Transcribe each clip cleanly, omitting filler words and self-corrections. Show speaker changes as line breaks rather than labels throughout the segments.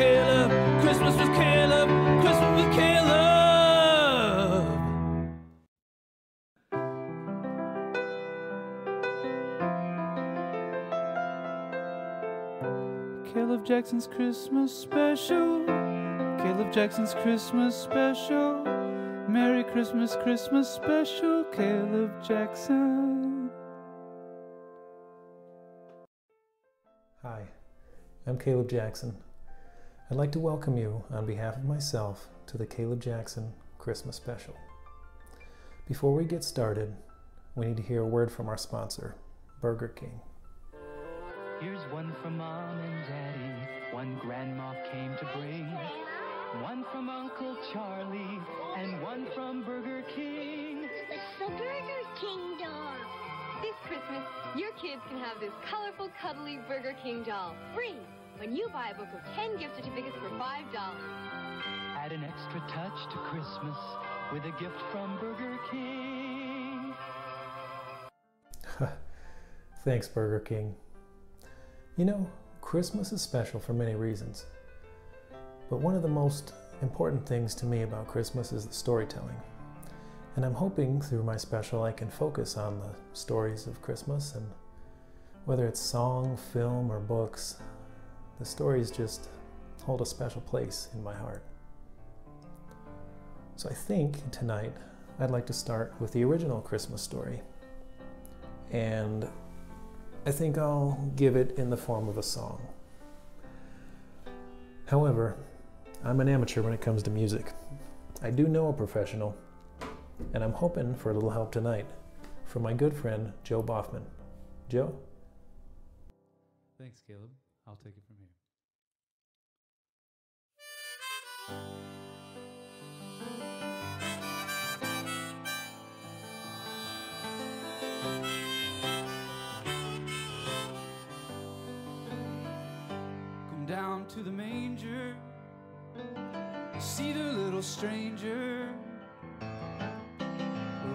Caleb, Christmas with Caleb, Christmas with Caleb. Caleb Jackson's Christmas special, Caleb Jackson's Christmas special, Merry Christmas, Christmas special, Caleb Jackson.
Hi, I'm Caleb Jackson. I'd like to welcome you on behalf of myself to the Caleb Jackson Christmas Special. Before we get started, we need to hear a word from our sponsor, Burger King.
Here's one from Mom and Daddy, one Grandma came to bring, one from Uncle Charlie, and one from Burger King.
It's the Burger King doll.
This Christmas, your kids can have this colorful, cuddly Burger King doll free when you buy a book of 10 gift certificates for $5.
Add an extra touch to Christmas with a gift from Burger King.
Thanks, Burger King. You know, Christmas is special for many reasons, but one of the most important things to me about Christmas is the storytelling. And I'm hoping through my special I can focus on the stories of Christmas, and whether it's song, film, or books, the stories just hold a special place in my heart. So I think tonight I'd like to start with the original Christmas story, and I think I'll give it in the form of a song. However, I'm an amateur when it comes to music. I do know a professional, and I'm hoping for a little help tonight from my good friend, Joe Baughman. Joe?
Thanks, Caleb. I'll take it from here. Come down to the manger, see the little stranger,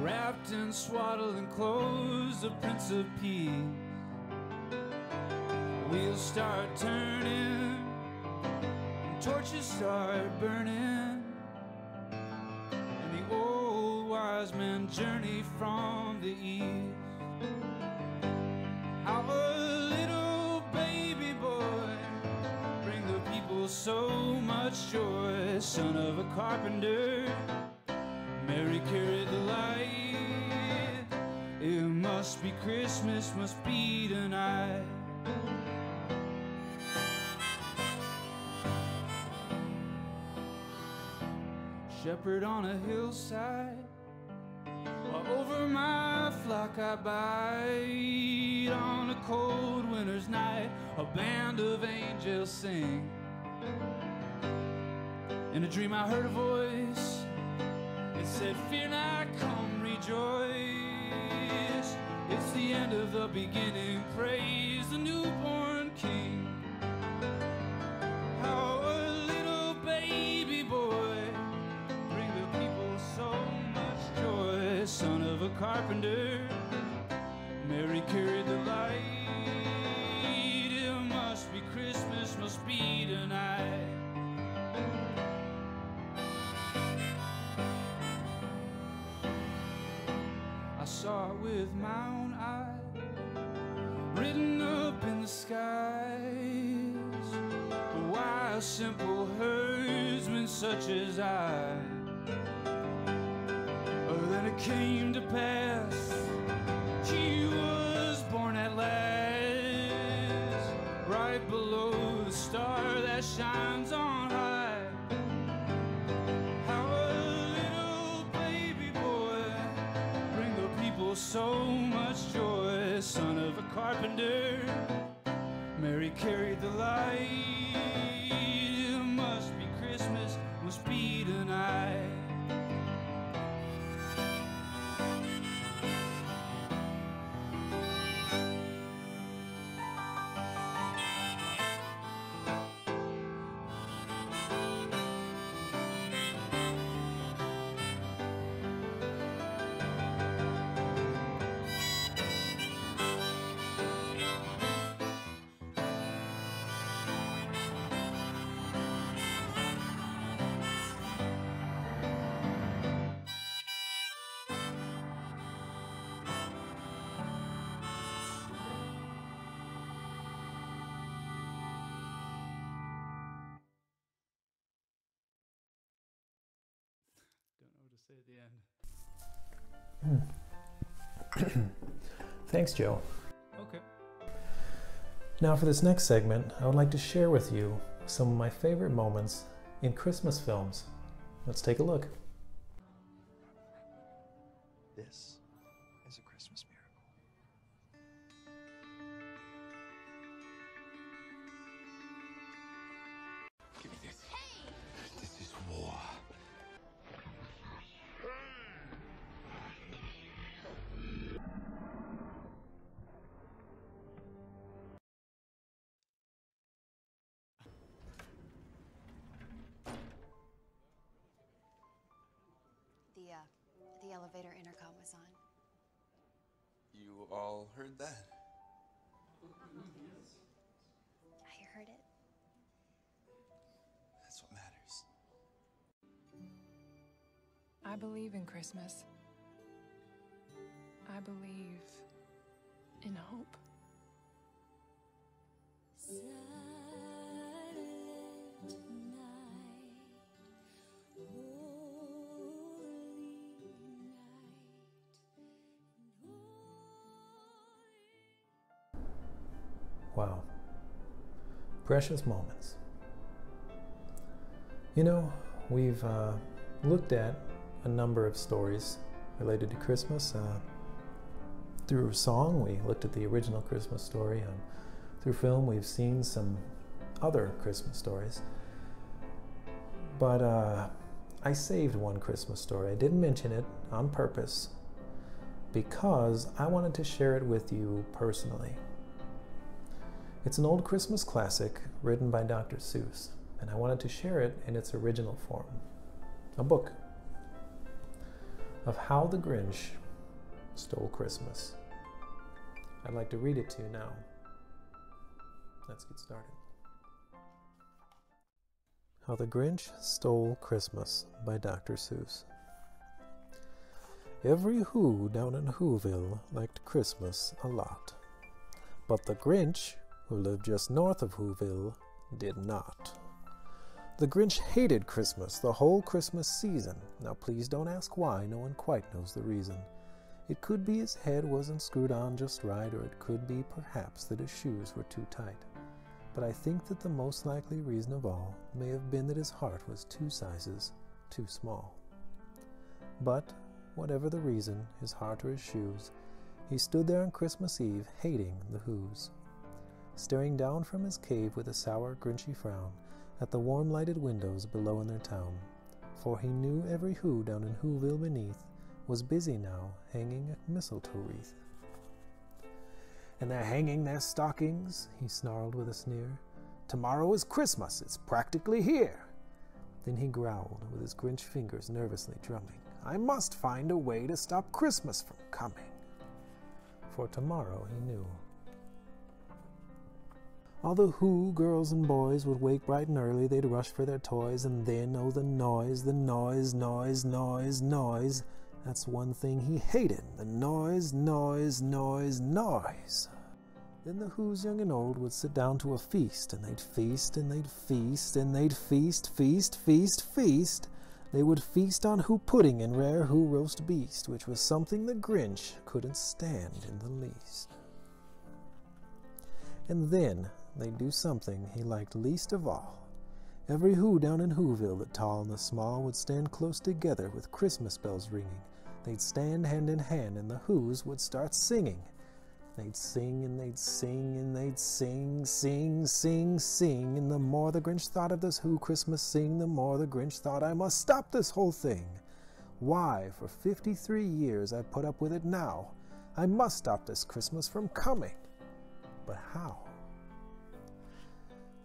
wrapped in swaddling clothes, the Prince of Peace. Wheels start turning, torches start burning, and the old wise men journey from the east. How a little baby boy bring the people so much joy, son of a carpenter, Mary carried the light. It must be Christmas, must be tonight. Shepherd on a hillside, while over my flock I bide. On a cold winter's night, a band of angels sing. In a dream I heard a voice, it said, fear not, come rejoice. It's the end of the beginning, praise the newborn King. How a little baby boy bring the people so much joy, son of a carpenter, Mary carried the light. It must be Christmas, must be tonight. I saw it with my own eyes, written up in the skies. But why a simple herdsman such as I? Then it came to pass, he was born at last, right below the star that shines on high. How a little baby boy bring the people so much joy, son of a carpenter, Mary carried the light. It must be Christmas, must be tonight. say at the end.
Thanks, Joe.
Okay.
Now for this next segment, I would like to share with you some of my favorite moments in Christmas films. Let's take a look.
This is a Christmas miracle. Give me this. Hey! This is war.
The elevator intercom was on.
You all heard that?
I heard it.
That's what matters.
I believe in Christmas. I believe in hope.
Wow. Precious moments. You know, we've looked at a number of stories related to Christmas. Through song, we looked at the original Christmas story. Through film, we've seen some other Christmas stories. But I saved one Christmas story. I didn't mention it on purpose because I wanted to share it with you personally. It's an old Christmas classic written by Dr. Seuss, and I wanted to share it in its original form. A book of How the Grinch Stole Christmas. I'd like to read it to you now. Let's get started. How the Grinch Stole Christmas by Dr. Seuss. Every Who down in Whoville liked Christmas a lot, but the Grinch, who lived just north of Whoville, did not. The Grinch hated Christmas the whole Christmas season. Now please don't ask why, no one quite knows the reason. It could be his head wasn't screwed on just right, or it could be perhaps that his shoes were too tight. But I think that the most likely reason of all may have been that his heart was 2 sizes too small. But, whatever the reason, his heart or his shoes, he stood there on Christmas Eve hating the Whos, staring down from his cave with a sour, grinchy frown at the warm lighted windows below in their town, for he knew every Who down in Whoville beneath was busy now hanging a mistletoe wreath. "And they're hanging their stockings," he snarled with a sneer. "Tomorrow is Christmas, it's practically here." Then he growled, with his Grinch fingers nervously drumming, "I must find a way to stop Christmas from coming." For tomorrow, he knew, all the Who girls and boys would wake bright and early, they'd rush for their toys, and then, oh, the noise, noise, noise. That's one thing he hated, the noise, noise, noise, noise. Then the Who's young and old would sit down to a feast, and they'd feast, and they'd feast, and they'd feast, feast, feast, feast. They would feast on Who pudding and rare Who roast beast, which was something the Grinch couldn't stand in the least. And then they'd do something he liked least of all. Every Who down in Whoville, the tall and the small, would stand close together with Christmas bells ringing. They'd stand hand in hand, and the Whos would start singing. They'd sing, and they'd sing, and they'd sing, sing, sing, sing. And the more the Grinch thought of this Who Christmas sing, the more the Grinch thought, I must stop this whole thing. Why, for 53 years I've put up with it now. I must stop this Christmas from coming. But how?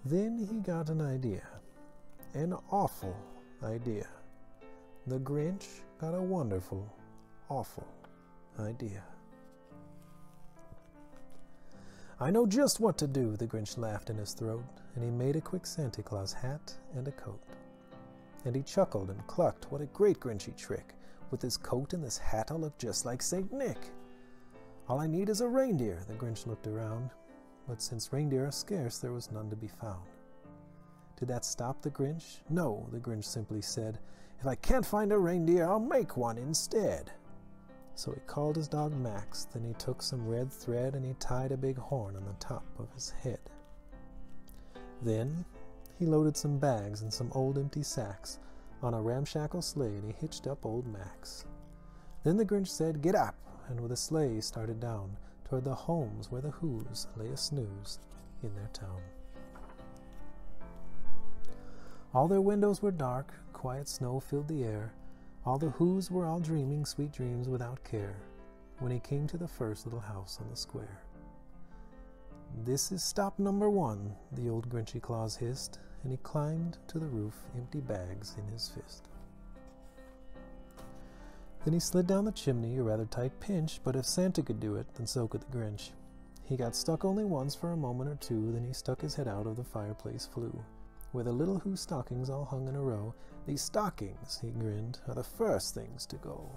Then he got an idea. An awful idea. The Grinch got a wonderful, awful idea. "I know just what to do," the Grinch laughed in his throat, and he made a quick Santa Claus hat and a coat. And he chuckled and clucked, "What a great Grinchy trick! With this coat and this hat I'll look just like Saint Nick. All I need is a reindeer." The Grinch looked around, but since reindeer are scarce, there was none to be found. Did that stop the Grinch? No, the Grinch simply said, "If I can't find a reindeer, I'll make one instead." So he called his dog Max, then he took some red thread and he tied a big horn on the top of his head. Then he loaded some bags and some old empty sacks on a ramshackle sleigh and he hitched up old Max. Then the Grinch said, "Get up," and with a sleigh started down toward the homes where the Whos lay a snooze in their town. All their windows were dark, quiet snow filled the air. All the Whos were all dreaming sweet dreams without care, when he came to the first little house on the square. "This is stop number 1, the old Grinchy Claus hissed, and he climbed to the roof, empty bags in his fist. Then he slid down the chimney, a rather tight pinch, but if Santa could do it, then so could the Grinch. He got stuck only once for a moment or two, then he stuck his head out of the fireplace flue, where the little Who stockings all hung in a row. "These stockings," he grinned, "are the first things to go."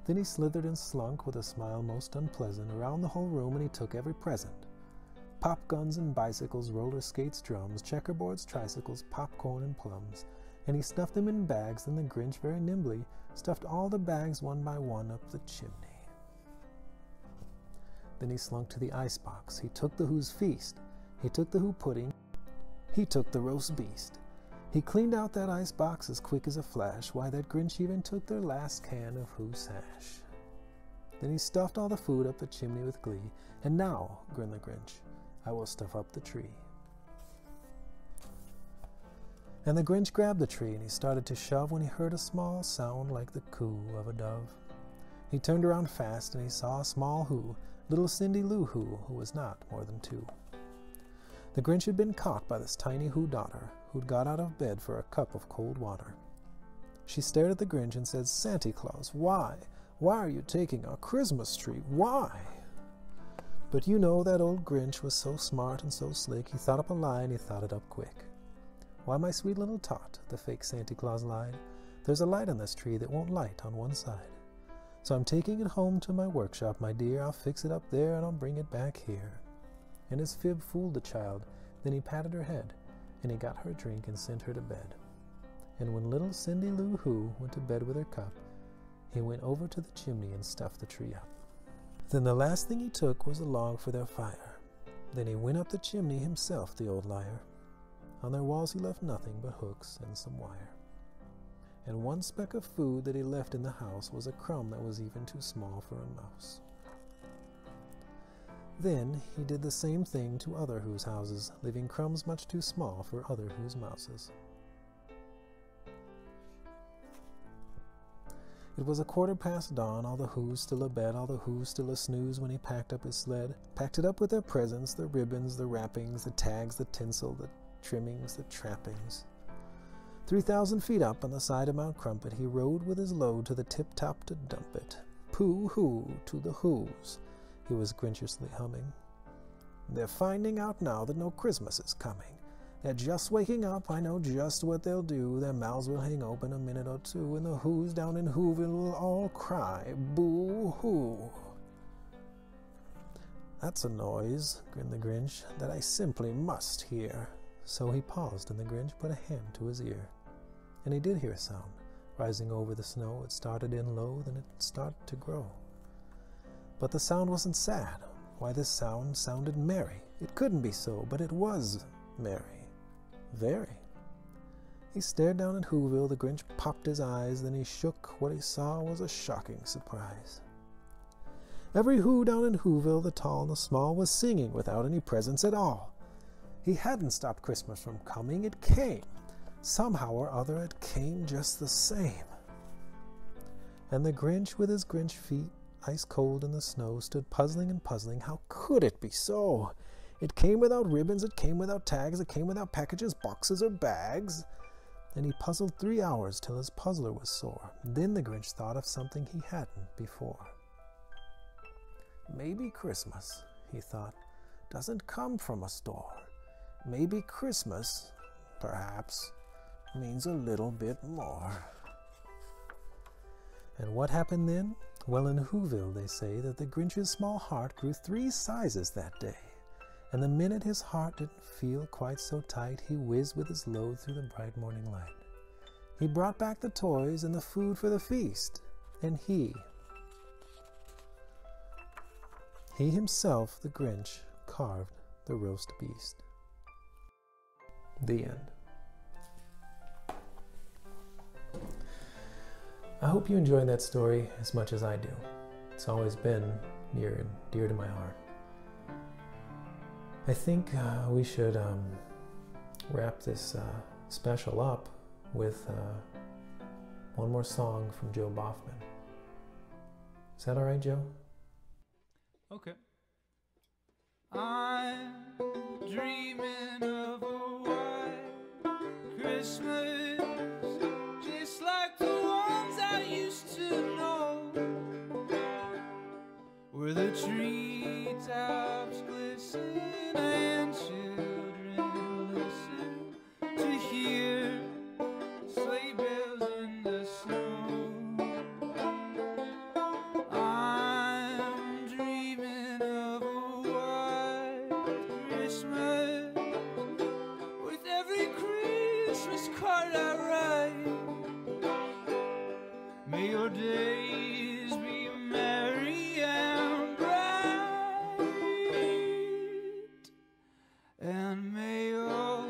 Then he slithered and slunk, with a smile most unpleasant, around the whole room, and he took every present. Pop guns and bicycles, roller skates, drums, checkerboards, tricycles, popcorn and plums, and he stuffed them in bags, and the Grinch very nimbly stuffed all the bags one by one up the chimney. Then he slunk to the icebox. He took the Who's feast. He took the Who pudding. He took the roast beast. He cleaned out that icebox as quick as a flash. Why, that Grinch even took their last can of Who sash. Then he stuffed all the food up the chimney with glee. "And now," grinned the Grinch, "I will stuff up the tree." And the Grinch grabbed the tree and he started to shove when he heard a small sound like the coo of a dove. He turned around fast and he saw a small Who, little Cindy Lou Who was not more than 2. The Grinch had been caught by this tiny Who daughter, who'd got out of bed for a cup of cold water. She stared at the Grinch and said, "Santa Claus, why? Why are you taking our Christmas tree? Why?" But you know that old Grinch was so smart and so slick, he thought up a lie and he thought it up quick. "Why, my sweet little tot," the fake Santa Claus lied, "there's a light on this tree that won't light on one side. So I'm taking it home to my workshop, my dear. I'll fix it up there and I'll bring it back here." And his fib fooled the child. Then he patted her head, and he got her a drink and sent her to bed. And when little Cindy Lou Who went to bed with her cup, he went over to the chimney and stuffed the tree up. Then the last thing he took was a log for their fire. Then he went up the chimney himself, the old liar. On their walls he left nothing but hooks and some wire. And one speck of food that he left in the house was a crumb that was even too small for a mouse. Then he did the same thing to other Who's houses, leaving crumbs much too small for other Who's mouses. It was 1/4 dawn, all the Who's still abed, all the Who's still a snooze when he packed up his sled. Packed it up with their presents, the ribbons, the wrappings, the tags, the tinsel, the trimmings, the trappings. 3,000 feet up on the side of Mount Crumpet, he rode with his load to the tip-top to dump it. "Pooh-hoo to the Who's," he was grinchiously humming. "They're finding out now that no Christmas is coming. They're just waking up, I know just what they'll do. Their mouths will hang open a minute or two, and the Who's down in Whoville will all cry, boo-hoo." "That's a noise," grinned the Grinch, "that I simply must hear." So he paused, and the Grinch put a hand to his ear. And he did hear a sound, rising over the snow. It started in low, then it started to grow. But the sound wasn't sad. Why, this sound sounded merry. It couldn't be so, but it was merry. Very. He stared down at Whoville, the Grinch popped his eyes, then he shook. What he saw was a shocking surprise. Every Who down in Whoville, the tall and the small, was singing without any presents at all. He hadn't stopped Christmas from coming. It came. Somehow or other, it came just the same. And the Grinch, with his Grinch feet ice cold in the snow, stood puzzling and puzzling. How could it be so? It came without ribbons, it came without tags, it came without packages, boxes, or bags. And he puzzled 3 hours till his puzzler was sore. Then the Grinch thought of something he hadn't before. Maybe Christmas, he thought, doesn't come from a store. Maybe Christmas, perhaps, means a little bit more. And what happened then? Well, in Whoville they say that the Grinch's small heart grew 3 sizes that day. And the minute his heart didn't feel quite so tight, he whizzed with his load through the bright morning light. He brought back the toys and the food for the feast, and he himself, the Grinch, carved the roast beast. The end. I hope you enjoyed that story as much as I do. It's always been near and dear to my heart. I think we should wrap this special up with one more song from Joe Baughman. Is that all right, Joe?
Okay. I'm dreaming of a white Christmas, just like the ones I used to know, where the treetops glisten and children listen to hear sleigh bells in the snow. I'm dreaming of a white Christmas, with every Christmas card I write. May your days be merry and bright, and may all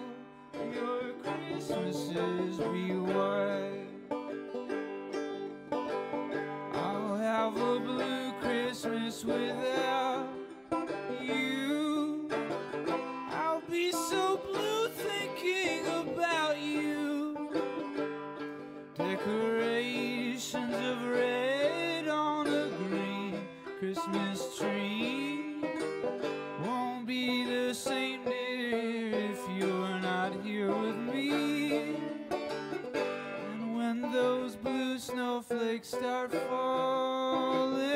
your Christmases be white. I'll have a blue Christmas without you. I'll be so blue thinking about you. Decorations of red on a green Christmas tree won't be the same, dear, if you're not here with me. And when those blue snowflakes start falling,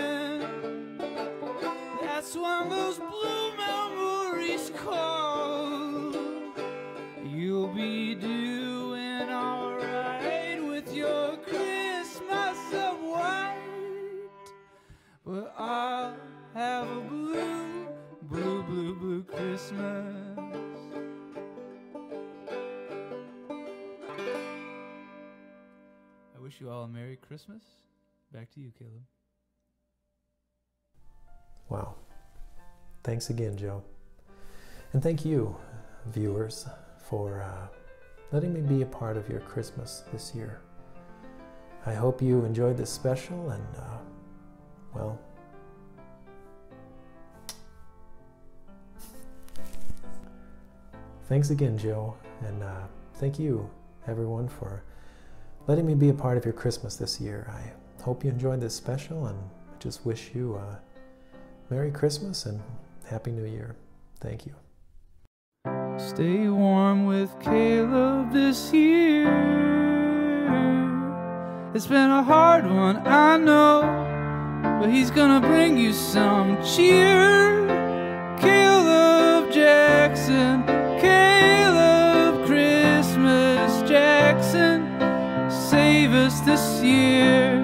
that's when those blue memories call. You'll be doing alright with your Christmas of white, but I'll have a blue, blue, blue, blue Christmas. I wish you all a Merry Christmas. Back to you, Caleb.
Wow. Thanks again, Joe. And thank you, viewers, for letting me be a part of your Christmas this year. I hope you enjoyed this special, and, well, thanks again, Joe, and thank you, everyone, for letting me be a part of your Christmas this year. I hope you enjoyed this special, and I just wish you a Merry Christmas and Happy New Year. Thank you.
Stay warm with Caleb this year. It's been a hard one, I know, but he's gonna bring you some cheer. Caleb Jackson, Caleb Christmas Jackson, save us this year.